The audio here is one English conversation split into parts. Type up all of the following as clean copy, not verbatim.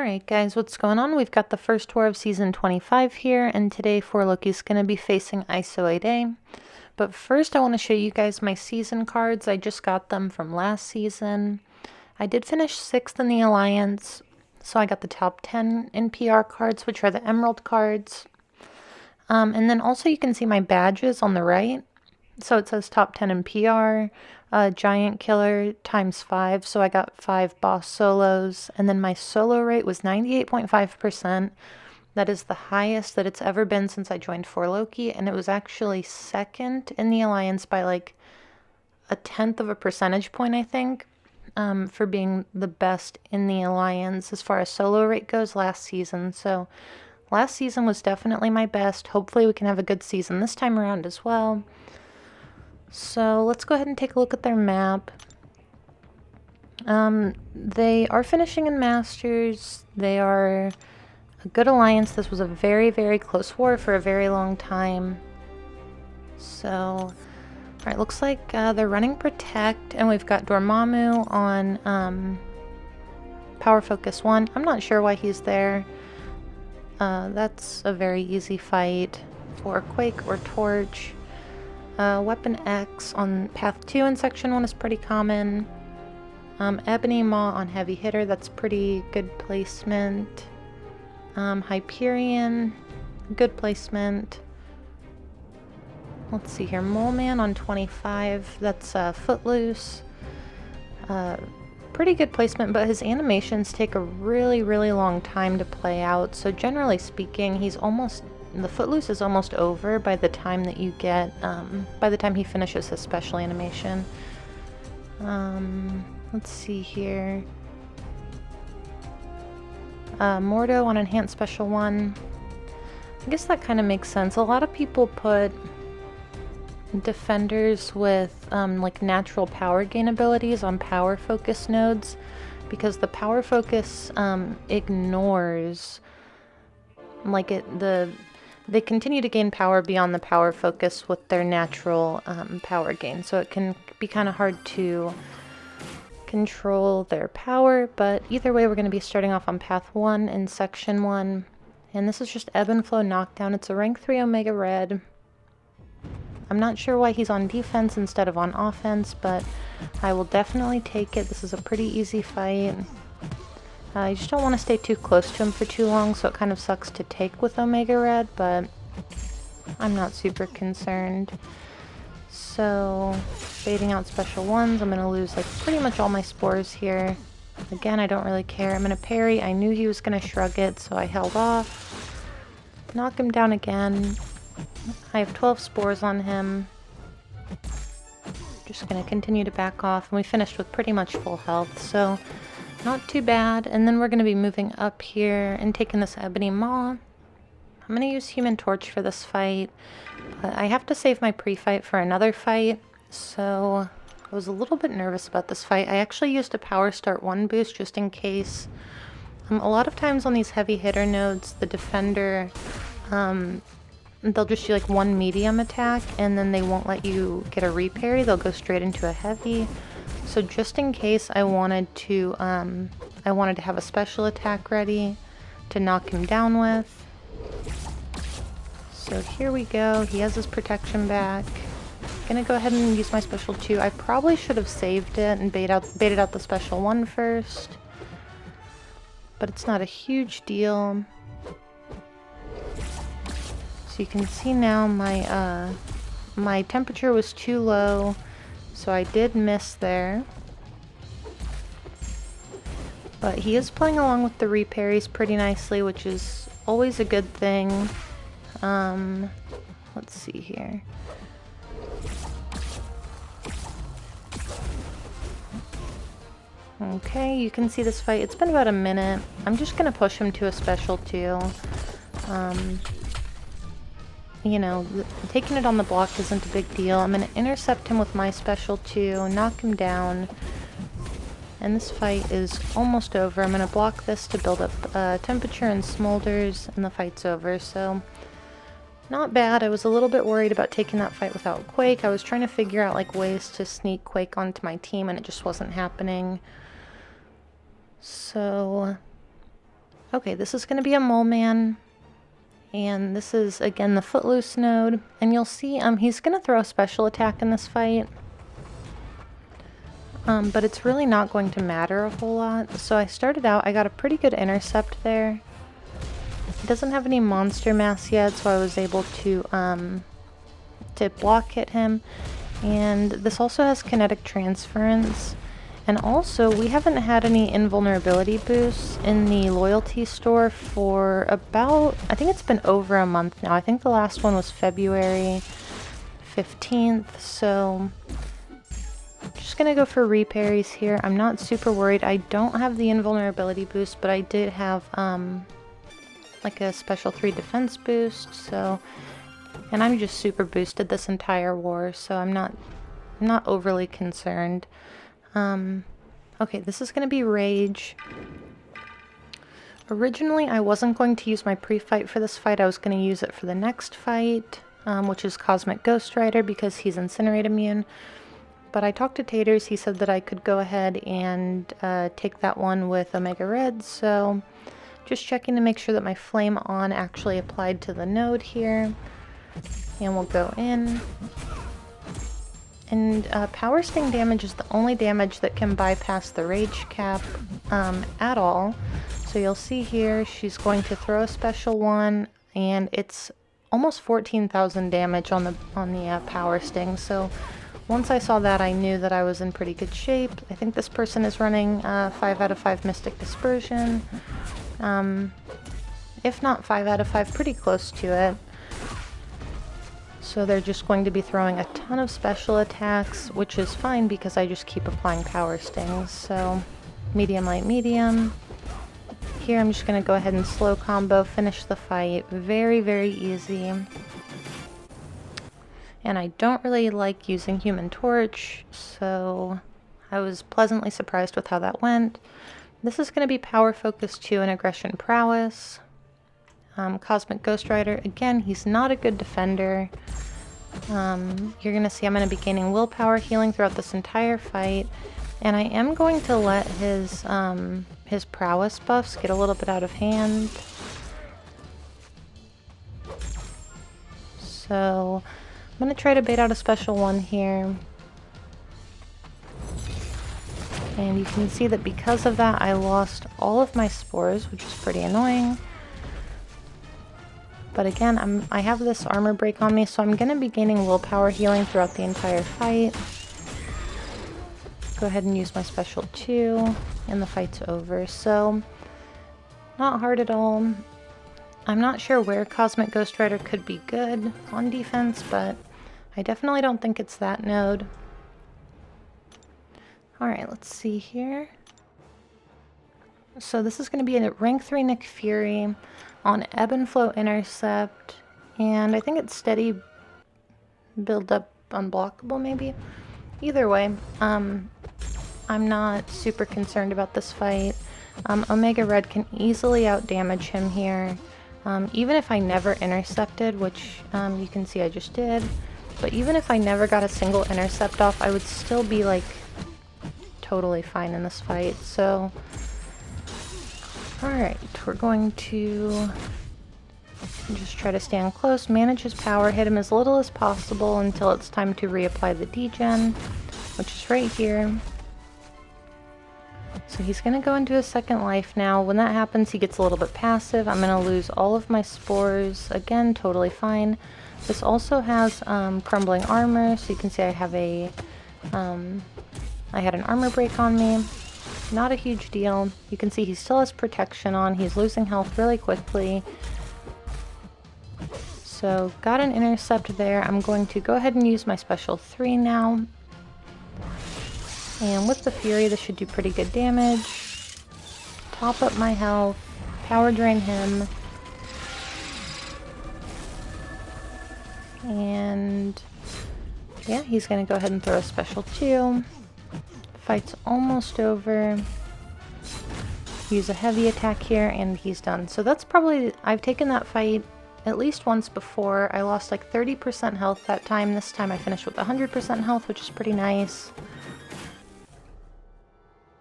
Alright guys, what's going on? We've got the first war of season 25 here, and today 4Loki's going to be facing ISO8a. But first I want to show you guys my season cards. I just got them from last season. I did finish 6th in the Alliance, so I got the top 10 in PR cards, which are the Emerald cards. And then also you can see my badges on the right. So it says top 10 in PR, Giant Killer times 5, so I got 5 boss solos, and then my solo rate was 98.5%. That is the highest that it's ever been since I joined 4Loki, and it was actually second in the Alliance by like a 1/10 of a percentage point, I think, for being the best in the Alliance as far as solo rate goes last season. So last season was definitely my best. Hopefully we can have a good season this time around as well. So let's go ahead and take a look at their map. They are finishing in Masters. They are a good alliance. This was a very, very close war for a very long time. So, alright, looks like they're running Protect, and we've got Dormammu on Power Focus 1. I'm not sure why he's there. That's a very easy fight for Quake or Torch. Weapon X on Path 2 in Section 1 is pretty common. Ebony Maw on Heavy Hitter, that's pretty good placement. Hyperion, good placement. Let's see here, Mole Man on 25, that's Footloose. Pretty good placement, but his animations take a really, really long time to play out, so generally speaking, the Footloose is almost over by the time that you get, by the time he finishes his special animation. Let's see here. Mordo on Enhanced Special 1. I guess that kind of makes sense. A lot of people put defenders with like natural power gain abilities on power focus nodes, because the power focus ignores they continue to gain power beyond the power focus with their natural power gain, so it can be kind of hard to control their power. But either way, we're going to be starting off on Path 1 in Section 1, and this is just Ebb and Flow Knockdown. It's a rank 3 Omega Red. I'm not sure why he's on defense instead of on offense, but I will definitely take it. This is a pretty easy fight. You just don't want to stay too close to him for too long, so it kind of sucks to take with Omega Red, but I'm not super concerned. So, baiting out special ones, I'm going to lose like pretty much all my spores here. Again, I don't really care. I'm going to parry. I knew he was going to shrug it, so I held off. Knock him down again. I have 12 spores on him. Just going to continue to back off, and we finished with pretty much full health, so not too bad. And then we're going to be moving up here and taking this Ebony Maw. I'm going to use Human Torch for this fight, but I have to save my pre-fight for another fight, so I was a little bit nervous about this fight. I actually used a Power Start 1 boost just in case. A lot of times on these heavy hitter nodes, the defender, they'll just do like one medium attack, and then they won't let you get a reparry. They'll go straight into a heavy. So just in case, I wanted to have a special attack ready to knock him down with. So here we go. He has his protection back. Gonna go ahead and use my special 2. I probably should have saved it and baited out the special 1 first, but it's not a huge deal. So you can see now my temperature was too low, so I did miss there. But he is playing along with the reparries pretty nicely, which is always a good thing. Let's see here. Okay, you can see this fight. It's been about a minute. I'm just going to push him to a special 2. You know, taking it on the block isn't a big deal. I'm going to intercept him with my special 2, knock him down, and this fight is almost over. I'm going to block this to build up temperature and smolders, and the fight's over, so not bad. I was a little bit worried about taking that fight without Quake. I was trying to figure out like ways to sneak Quake onto my team, and it just wasn't happening. So Okay, this is going to be a Mole Man. And this is, again, the Footloose node. And you'll see he's going to throw a special attack in this fight. But it's really not going to matter a whole lot. So I started out, I got a pretty good intercept there. He doesn't have any monster mass yet, so I was able to block hit him. And this also has kinetic transference. And also, we haven't had any invulnerability boosts in the loyalty store for about, I think it's been over a month now. I think the last one was February 15th, so just gonna go for reparries here. I'm not super worried. I don't have the invulnerability boost, but I did have like a special 3 defense boost, so, and I'm just super boosted this entire war, so I'm not overly concerned. Okay, this is going to be Rage. Originally, I wasn't going to use my pre-fight for this fight. I was going to use it for the next fight, which is Cosmic Ghost Rider, because he's Incinerate immune. But I talked to Taters. He said that I could go ahead and take that one with Omega Red, so just checking to make sure that my Flame On actually applied to the node here. And we'll go in. And Power Sting damage is the only damage that can bypass the Rage cap at all. So you'll see here she's going to throw a special one, and it's almost 14,000 damage on the Power Sting. So once I saw that, I knew that I was in pretty good shape. I think this person is running 5 out of 5 Mystic Dispersion. If not 5 out of 5, pretty close to it. So they're just going to be throwing a ton of special attacks, which is fine because I just keep applying Power Stings. So medium, light, medium. Here I'm just going to go ahead and slow combo, finish the fight. Very, very easy. And I don't really like using Human Torch, so I was pleasantly surprised with how that went. This is going to be Power Focus 2 and Aggression Prowess. Cosmic Ghost Rider, again, he's not a good defender. You're going to see I'm going to be gaining willpower healing throughout this entire fight, and I am going to let his prowess buffs get a little bit out of hand. So I'm going to try to bait out a special one here. And you can see that because of that, I lost all of my spores, which is pretty annoying. But again, I have this armor break on me, so I'm going to be gaining willpower healing throughout the entire fight. Go ahead and use my special 2, and the fight's over. So, not hard at all. I'm not sure where Cosmic Ghost Rider could be good on defense, but I definitely don't think it's that node. Alright, let's see here. So this is going to be a rank 3 Nick Fury on Ebb and Flow Intercept, and I think it's steady build up unblockable maybe. Either way, I'm not super concerned about this fight. Omega Red can easily outdamage him here, even if I never intercepted, which you can see I just did. But even if I never got a single intercept off, I would still be like totally fine in this fight. So alright, we're going to just try to stand close, manage his power, hit him as little as possible until it's time to reapply the degen, which is right here. So he's going to go into his second life now. When that happens, he gets a little bit passive. I'm going to lose all of my spores. Again, totally fine. This also has crumbling armor, so you can see I have a I had an armor break on me. Not a huge deal. You can see he still has protection on. He's losing health really quickly. So got an intercept there. I'm going to go ahead and use my special 3 now. And with the Fury, this should do pretty good damage. Top up my health. Power drain him. And yeah, he's going to go ahead and throw a special 2. Fight's almost over. Use a heavy attack here and he's done. So that's probably, I've taken that fight at least once before. I lost like 30% health that time. This time I finished with 100% health, which is pretty nice.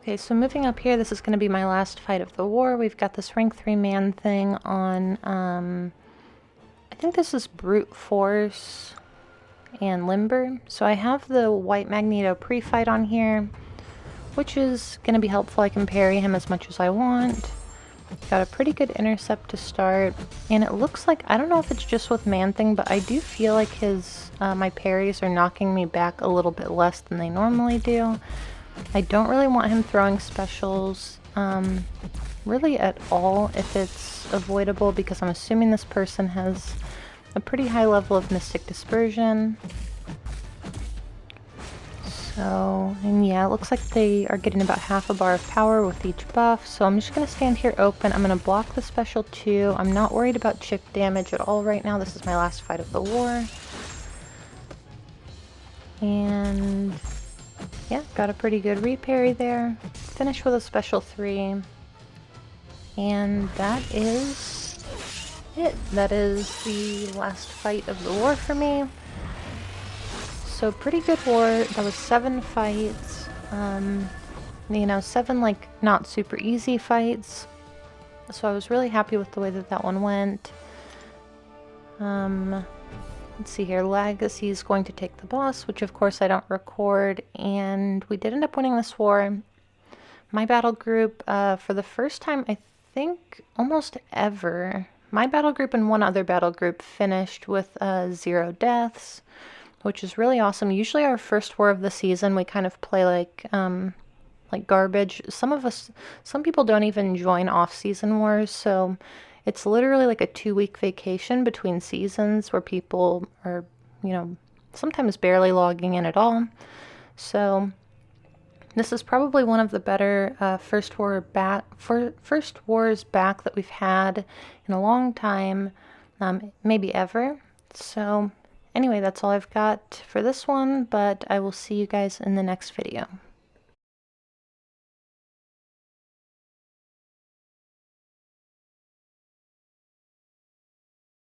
Okay, so moving up here, this is going to be my last fight of the war. We've got this rank 3 ManThing on, I think this is Brute Force and Limber. So I have the White Magneto pre-fight on here, which is going to be helpful. I can parry him as much as I want. Got a pretty good intercept to start, and it looks like, I don't know if it's just with ManThing, but I do feel like his my parries are knocking me back a little bit less than they normally do. I don't really want him throwing specials really at all if it's avoidable, because I'm assuming this person has a pretty high level of Mystic Dispersion. So, and yeah, it looks like they are getting about half a bar of power with each buff, so I'm just going to stand here open. I'm going to block the special too. I'm not worried about chip damage at all right now. This is my last fight of the war. And yeah, got a pretty good reparry there. Finish with a special 3. And that is it. That is the last fight of the war for me. So pretty good war. That was 7 fights. You know, 7 like not super easy fights. So I was really happy with the way that that one went. Let's see here. Legacy is going to take the boss, which of course I don't record, and we did end up winning this war. My battle group, for the first time I think almost ever, my battle group and one other battle group finished with 0 deaths, which is really awesome. Usually our first war of the season we kind of play like garbage. Some people don't even join off-season wars, so it's literally like a 2-week vacation between seasons where people are, you know, sometimes barely logging in at all. So this is probably one of the better first wars back that we've had in a long time, maybe ever. So anyway, that's all I've got for this one, but I will see you guys in the next video.